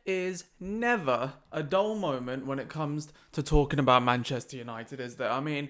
is never a dull moment when it comes to talking about Manchester United, is there? I mean,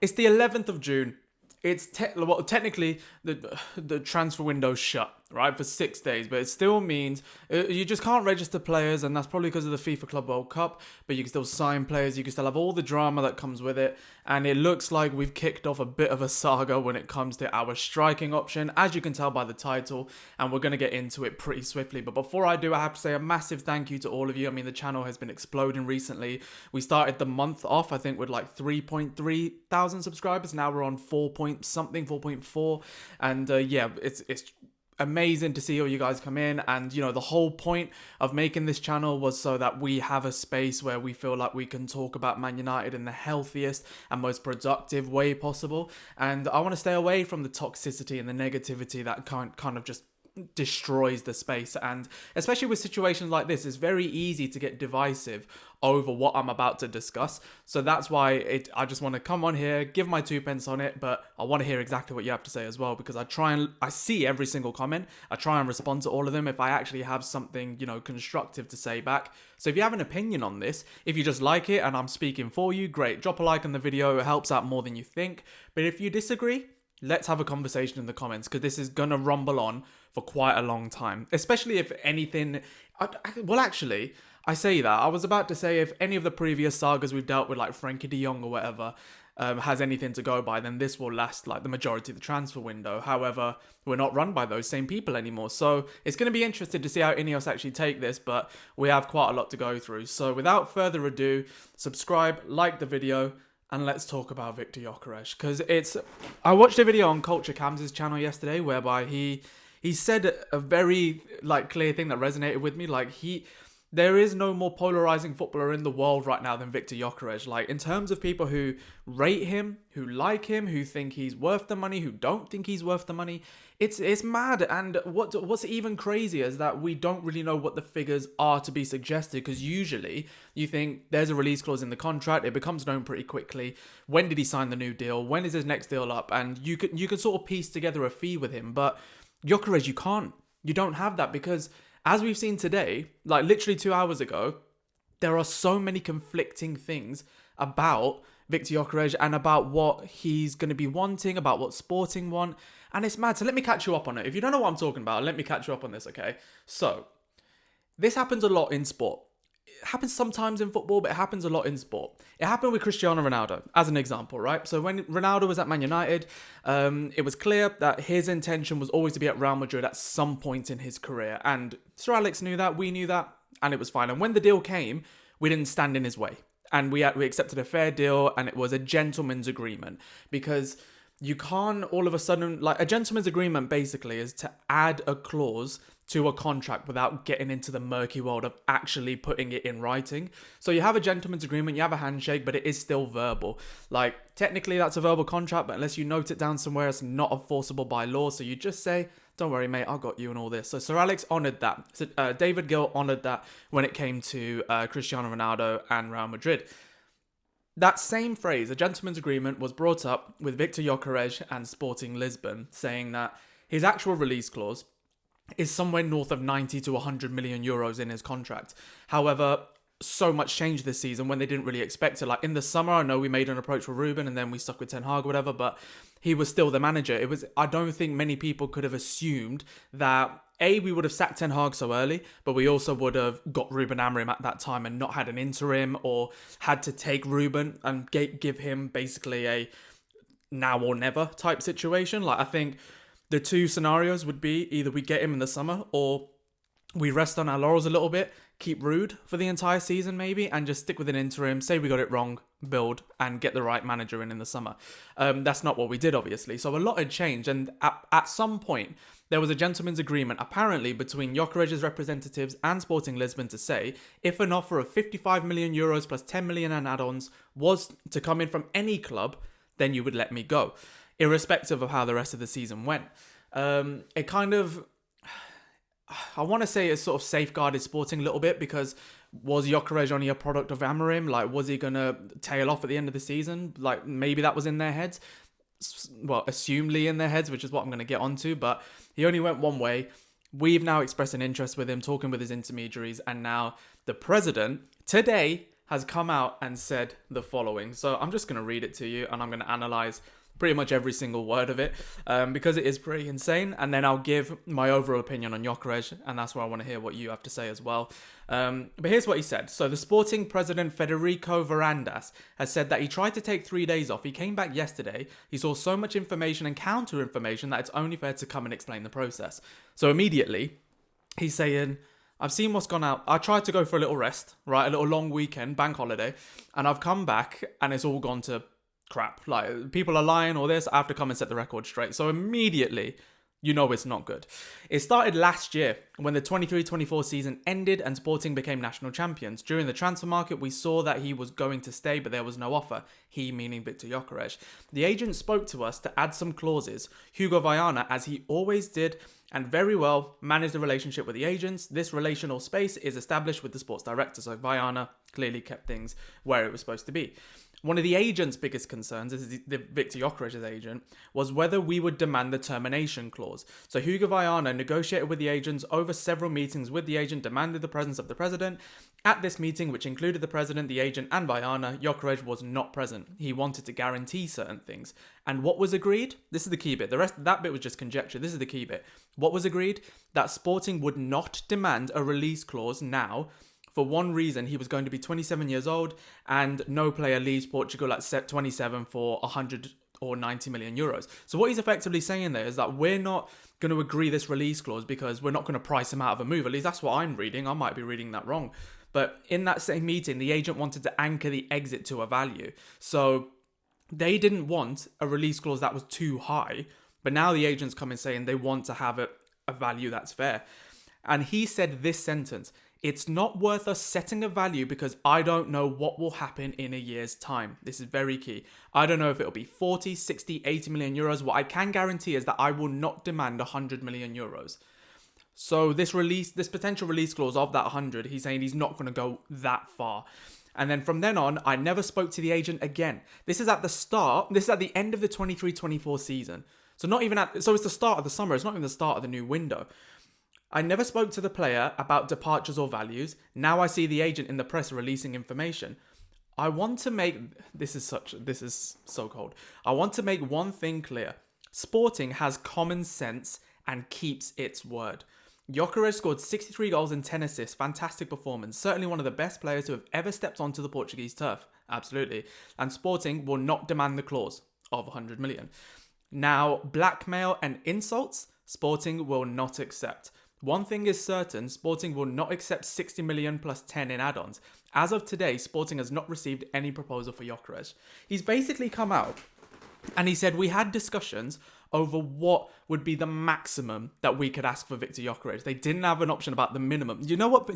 it's the 11th of June. It's technically the transfer window's shut, right, for 6 days, but it still means you just can't register players, and that's probably because of the FIFA Club World Cup, but you can still sign players, you can still have all the drama that comes with it, and it looks like we've kicked off a bit of a saga when it comes to our striking option, as you can tell by the title, and we're going to get into it pretty swiftly. But before I do, I have to say a massive thank you to all of you. I mean, the channel has been exploding recently. We started the month off, I think, with like 3.3 thousand subscribers. Now we're on 4.4, and yeah, it's amazing to see all you guys come in. And you know, the whole point of making this channel was so that we have a space where we feel like we can talk about Man United in the healthiest and most productive way possible. And I want to stay away from the toxicity and the negativity that kind of just destroys the space. And especially with situations like this, it's very easy to get divisive over what I'm about to discuss. So that's why I just want to come on here, give my 2 pence on it, but I want to hear exactly what you have to say as well, because I see every single comment. I try and respond to all of them if I actually have something, you know, constructive to say back. So if you have an opinion on this, if you just like it and I'm speaking for you, great. Drop a like on the video. It helps out more than you think. But if you disagree, let's have a conversation in the comments, because this is going to rumble on for quite a long time. Especially if anything... Well, actually, I say that. I was about to say if any of the previous sagas we've dealt with, like Frankie de Jong or whatever, has anything to go by, then this will last like the majority of the transfer window. However, we're not run by those same people anymore. So it's going to be interesting to see how INEOS actually take this, but we have quite a lot to go through. So without further ado, subscribe, like the video, and let's talk about Viktor Gyökeres, because I watched a video on Culture Cams' channel yesterday whereby he said a very like clear thing that resonated with me. Like there is no more polarizing footballer in the world right now than Viktor Gyökeres. Like in terms of people who rate him, who like him, who think he's worth the money, who don't think he's worth the money, it's mad. And what's even crazier is that we don't really know what the figures are to be suggested, because usually you think there's a release clause in the contract, it becomes known pretty quickly. When did he sign the new deal? When is his next deal up? And you can sort of piece together a fee with him. But Gyökeres, you can't. You don't have that, because as we've seen today, like literally 2 hours ago, there are so many conflicting things about Viktor Gyökeres and about what he's going to be wanting, about what Sporting want. And it's mad. So let me catch you up on it. If you don't know what I'm talking about, let me catch you up on this, okay? So this happens a lot in sport. It happens sometimes in football, but it happens a lot in sport. It happened with Cristiano Ronaldo, as an example, right? So when Ronaldo was at Man United, it was clear that his intention was always to be at Real Madrid at some point in his career. And Sir Alex knew that, we knew that, and it was fine. And when the deal came, we didn't stand in his way. And we accepted a fair deal, and it was a gentleman's agreement. Because you can't all of a sudden... Like, a gentleman's agreement basically is to add a clause to a contract without getting into the murky world of actually putting it in writing. So you have a gentleman's agreement, you have a handshake, but it is still verbal. Like, technically that's a verbal contract, but unless you note it down somewhere, it's not enforceable by law. So you just say, don't worry, mate, I got you and all this. So Sir Alex honoured that. So, David Gill honoured that when it came to Cristiano Ronaldo and Real Madrid. That same phrase, a gentleman's agreement, was brought up with Viktor Gyokeres and Sporting Lisbon, saying that his actual release clause is somewhere north of 90 to 100 million euros in his contract. However, so much changed this season when they didn't really expect it. Like in the summer, I know we made an approach for Ruben and then we stuck with Ten Hag or whatever, but he was still the manager. I don't think many people could have assumed that we would have sacked Ten Hag so early, but we also would have got Ruben Amorim at that time and not had an interim, or had to take Ruben and give him basically a now or never type situation. Like, I think the two scenarios would be either we get him in the summer, or we rest on our laurels a little bit, keep Rude for the entire season maybe, and just stick with an interim, say we got it wrong, build, and get the right manager in the summer. That's not what we did, obviously. So a lot had changed, and at some point, there was a gentleman's agreement, apparently, between Gyökeres' representatives and Sporting Lisbon to say, if an offer of 55 million euros plus 10 million and add-ons was to come in from any club, then you would let me go, irrespective of how the rest of the season went. It kind of... I want to say it's sort of safeguarded Sporting a little bit, because was Gyökeres only a product of Amorim? Like, was he going to tail off at the end of the season? Like, maybe that was in their heads. Well, assumedly in their heads, which is what I'm going to get onto. But he only went one way. We've now expressed an interest with him, talking with his intermediaries, and now the president today has come out and said the following. So I'm just going to read it to you, and I'm going to analyze pretty much every single word of it, because it is pretty insane. And then I'll give my overall opinion on Gyökeres, and that's where I want to hear what you have to say as well. But here's what he said. So the Sporting president, Frederico Varandas, has said that he tried to take 3 days off. He came back yesterday. He saw so much information and counter information that it's only fair to come and explain the process. So immediately, he's saying, I've seen what's gone out. I tried to go for a little rest, right? A little long weekend, bank holiday. And I've come back and it's all gone to crap. Like, people are lying or this. I have to come and set the record straight. So immediately, you know it's not good. It started last year when the 23-24 season ended and Sporting became national champions. During the transfer market, we saw that he was going to stay, but there was no offer. He, meaning Viktor Gyökeres. The agent spoke to us to add some clauses. Hugo Viana, as he always did, and very well managed the relationship with the agents. This relational space is established with the sports director. So Viana clearly kept things where it was supposed to be. One of the agent's biggest concerns, this is the Viktor Gyökeres' agent, was whether we would demand the termination clause. So Hugo Viana negotiated with the agents over several meetings with the agent, demanded the presence of the president. At this meeting, which included the president, the agent, and Viana, Gyökeres was not present. He wanted to guarantee certain things. And what was agreed? This is the key bit. The rest, that bit was just conjecture. This is the key bit. What was agreed? That Sporting would not demand a release clause now. For one reason, he was going to be 27 years old and no player leaves Portugal at 27 for 100 or 90 million euros. So what he's effectively saying there is that we're not going to agree this release clause because we're not going to price him out of a move. At least that's what I'm reading. I might be reading that wrong. But in that same meeting, the agent wanted to anchor the exit to a value. So they didn't want a release clause that was too high. But now the agent's coming saying they want to have a value that's fair. And he said this sentence: it's not worth us setting a value because I don't know what will happen in a year's time. This is very key. I don't know if it'll be 40, 60, 80 million euros. What I can guarantee is that I will not demand 100 million euros. So this potential release clause of that 100, he's saying he's not going to go that far. And then from then on, I never spoke to the agent again. This is at the end of the 23-24 season. So it's the start of the summer. It's not even the start of the new window. I never spoke to the player about departures or values. Now I see the agent in the press releasing information. I want to make this is so cold. I want to make one thing clear. Sporting has common sense and keeps its word. Gyökeres scored 63 goals and 10 assists. Fantastic performance. Certainly one of the best players who have ever stepped onto the Portuguese turf. Absolutely. And Sporting will not demand the clause of 100 million. Now, blackmail and insults, Sporting will not accept. One thing is certain, Sporting will not accept 60 million plus 10 in add-ons. As of today, Sporting has not received any proposal for Gyökeres. He's basically come out and he said we had discussions over what would be the maximum that we could ask for Viktor Gyökeres. They didn't have an option about the minimum. Do you know what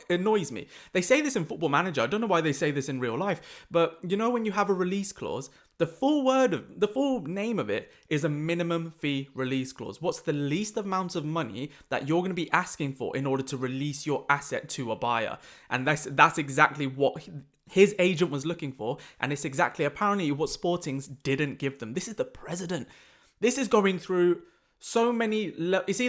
annoys me? They say this in Football Manager. I don't know why they say this in real life, but you know when you have a release clause, the full name of it is a minimum fee release clause. What's the least amount of money that you're going to be asking for in order to release your asset to a buyer? And that's exactly what his agent was looking for, and it's exactly apparently what Sporting's didn't give them. This is the president. This is going through so many... It's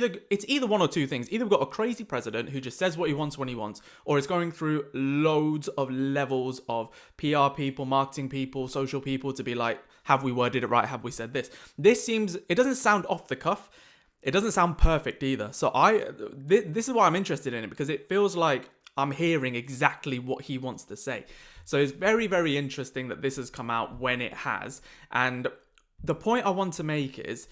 either one or two things. Either we've got a crazy president who just says what he wants when he wants, or it's going through loads of levels of PR people, marketing people, social people to be like, have we worded it right? Have we said this? It doesn't sound off the cuff. It doesn't sound perfect either. So this is why I'm interested in it, because it feels like I'm hearing exactly what he wants to say. So it's very, very interesting that this has come out when it has. And the point I want to make is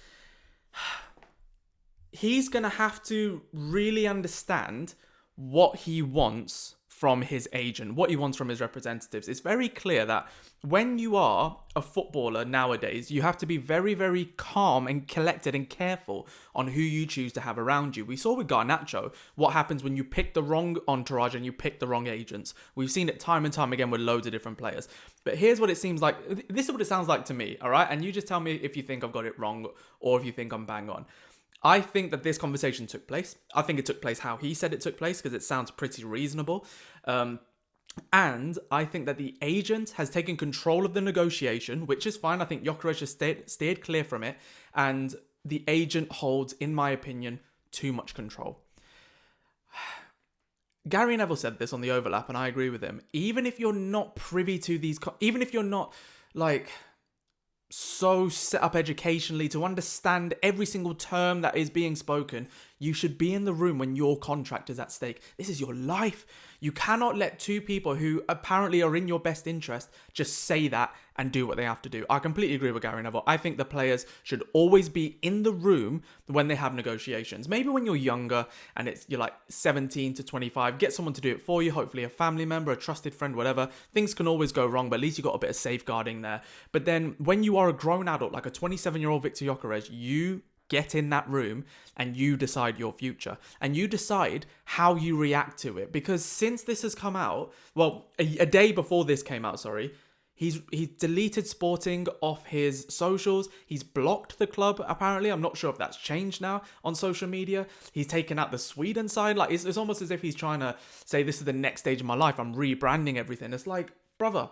he's going to have to really understand what he wants from his agent, what he wants from his representatives. It's very clear that when you are a footballer nowadays, you have to be very, very calm and collected and careful on who you choose to have around you. We saw with Garnacho what happens when you pick the wrong entourage and you pick the wrong agents. We've seen it time and time again with loads of different players. But here's what it seems like. This is what it sounds like to me, all right? And you just tell me if you think I've got it wrong or if you think I'm bang on. I think that this conversation took place. I think it took place how he said it took place, because it sounds pretty reasonable. And I think that the agent has taken control of the negotiation, which is fine. I think Gyökeres has steered clear from it. And the agent holds, in my opinion, too much control. Gary Neville said this on the overlap, and I agree with him. Even if you're not privy to these, even if you're not like so set up educationally to understand every single term that is being spoken, you should be in the room when your contract is at stake. This is your life. You cannot let two people who apparently are in your best interest just say that and do what they have to do. I completely agree with Gary Neville. I think the players should always be in the room when they have negotiations. Maybe when you're younger and you're like 17 to 25, get someone to do it for you, hopefully a family member, a trusted friend, whatever. Things can always go wrong, but at least you got a bit of safeguarding there. But then when you are a grown adult, like a 27-year-old Viktor Gyokeres, you get in that room and you decide your future and you decide how you react to it. Because since this has come out, well, a day before this came out, sorry, he's deleted Sporting off his socials. He's blocked the club, apparently. I'm not sure if that's changed now on social media. He's taken out the Sweden side. Like, it's almost as if he's trying to say, this is the next stage of my life. I'm rebranding everything. It's like, brother,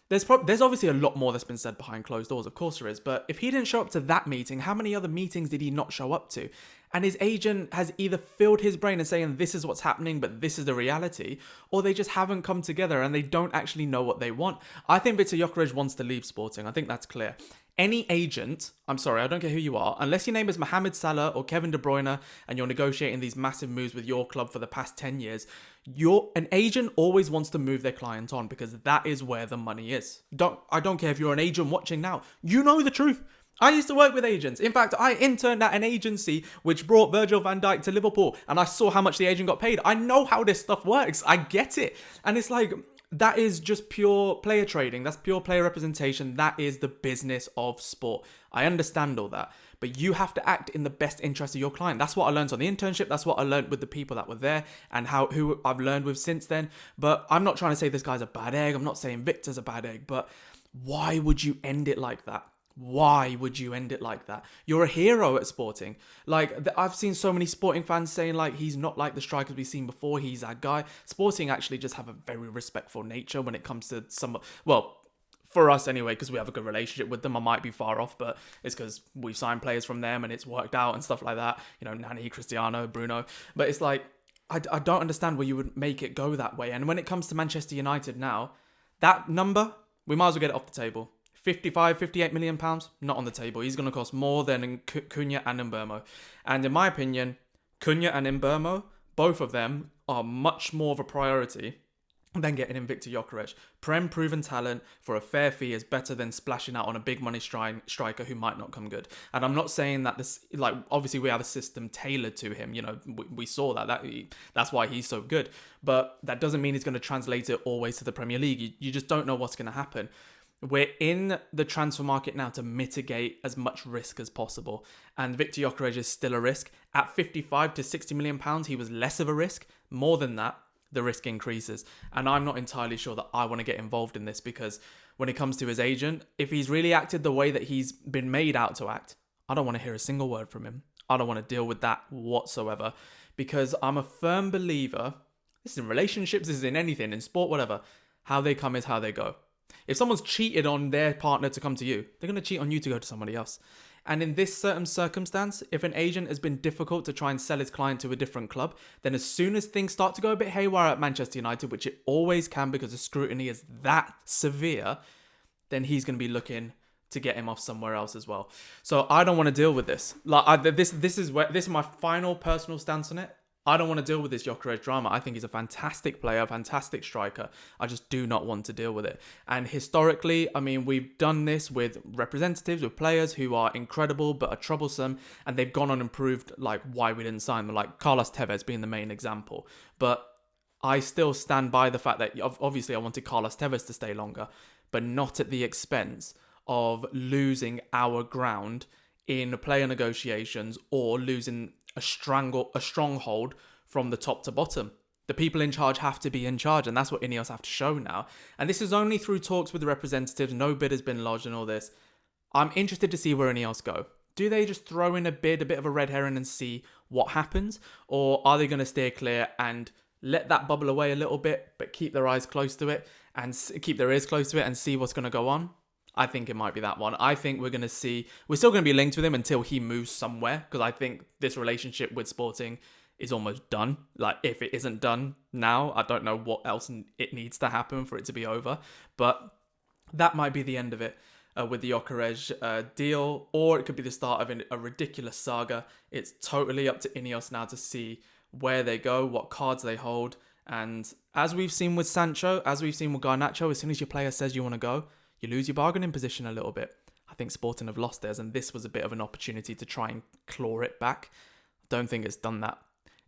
there's obviously a lot more that's been said behind closed doors, of course there is, but if he didn't show up to that meeting, how many other meetings did he not show up to? And his agent has either filled his brain and saying this is what's happening, but this is the reality, or they just haven't come together and they don't actually know what they want. I think Viktor Gyokeres wants to leave Sporting. I think that's clear. Any agent, I'm sorry, I don't care who you are, unless your name is Mohamed Salah or Kevin De Bruyne and you're negotiating these massive moves with your club for the past 10 years, an agent always wants to move their client on because that is where the money is. I don't care if you're an agent watching now. You know the truth. I used to work with agents. In fact, I interned at an agency which brought Virgil van Dijk to Liverpool and I saw how much the agent got paid. I know how this stuff works. I get it. And it's like, that is just pure player trading. That's pure player representation. That is the business of sport. I understand all that. But you have to act in the best interest of your client. That's what I learned on the internship. That's what I learned with the people that were there and who I've learned with since then. But I'm not trying to say this guy's a bad egg. I'm not saying Victor's a bad egg. But why would you end it like that? Why would you end it like that? You're a hero at Sporting. Like, I've seen so many Sporting fans saying, like, he's not like the strikers we've seen before. He's that guy. Sporting actually just have a very respectful nature when it comes to well, for us anyway, because we have a good relationship with them. I might be far off, but it's because we've signed players from them and it's worked out and stuff like that. You know, Nani, Cristiano, Bruno. But it's like, I don't understand where you would make it go that way. And when it comes to Manchester United now, that number, we might as well get it off the table. 55, 58 million pounds, not on the table. He's going to cost more than Cunha and Mbeumo. And in my opinion, Cunha and Mbeumo, both of them are much more of a priority than getting in Viktor Gyokeres. Prem proven talent for a fair fee is better than splashing out on a big money striker who might not come good. And I'm not saying that this, like, obviously we have a system tailored to him. You know, we saw that's why he's so good. But that doesn't mean he's going to translate it always to the Premier League. You just don't know what's going to happen. We're in the transfer market now to mitigate as much risk as possible. And Viktor Gyokeres is still a risk. At 55 to 60 million pounds, he was less of a risk. More than that, the risk increases. And I'm not entirely sure that I want to get involved in this because when it comes to his agent, if he's really acted the way that he's been made out to act, I don't want to hear a single word from him. I don't want to deal with that whatsoever because I'm a firm believer, this is in relationships, this is in anything, in sport, whatever, how they come is how they go. If someone's cheated on their partner to come to you, they're going to cheat on you to go to somebody else. And in this certain circumstance, if an agent has been difficult to try and sell his client to a different club, then as soon as things start to go a bit haywire at Manchester United, which it always can because the scrutiny is that severe, then he's going to be looking to get him off somewhere else as well. So I don't want to deal with this. Like this is my final personal stance on it. I don't want to deal with this Gyökeres drama. I think he's a fantastic player, a fantastic striker. I just do not want to deal with it. And historically, I mean, we've done this with representatives, with players who are incredible but are troublesome, and they've gone on and proved like why we didn't sign them, like Carlos Tevez being the main example. But I still stand by the fact that obviously I wanted Carlos Tevez to stay longer, but not at the expense of losing our ground in player negotiations or losing a stronghold from the top to bottom. The people in charge have to be in charge, and that's what INEOS have to show now. And this is only through talks with the representatives. No bid has been lodged and all this. I'm interested to see where INEOS go. Do they just throw in a bid, a bit of a red herring, and see what happens? Or are they going to steer clear and let that bubble away a little bit, but keep their eyes close to it and keep their ears close to it and see what's going to go on? I think it might be that one. I think we're still going to be linked with him until he moves somewhere, because I think this relationship with Sporting is almost done. Like, if it isn't done now, I don't know what else it needs to happen for it to be over. But that might be the end of it with the Gyökeres deal, or it could be the start of a ridiculous saga. It's totally up to INEOS now to see where they go, what cards they hold. And as we've seen with Sancho, as we've seen with Garnacho, as soon as your player says you want to go, you lose your bargaining position a little bit. I think Sporting have lost theirs, and this was a bit of an opportunity to try and claw it back. Don't think it's done that.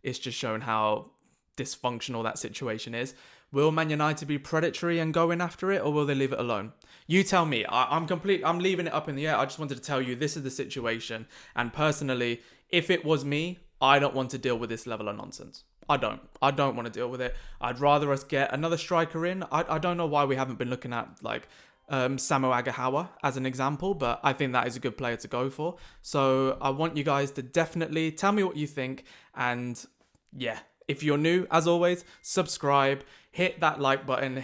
It's just shown how dysfunctional that situation is. Will Man United be predatory and going after it, or will they leave it alone? You tell me. I'm leaving it up in the air. I just wanted to tell you this is the situation. And personally, if it was me, I don't want to deal with this level of nonsense. I don't want to deal with it. I'd rather us get another striker in. I don't know why we haven't been looking at like Samu Agahawa as an example, but I think that is a good player to go for. So I want you guys to definitely tell me what you think. And yeah, if you're new, as always, subscribe, hit that like button,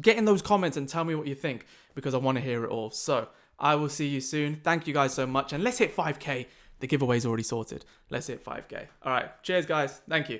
get in those comments and tell me what you think, because I want to hear it all. So I will see you soon. Thank you guys so much. And let's hit 5K. The giveaway's already sorted. Let's hit 5K. All right. Cheers, guys. Thank you.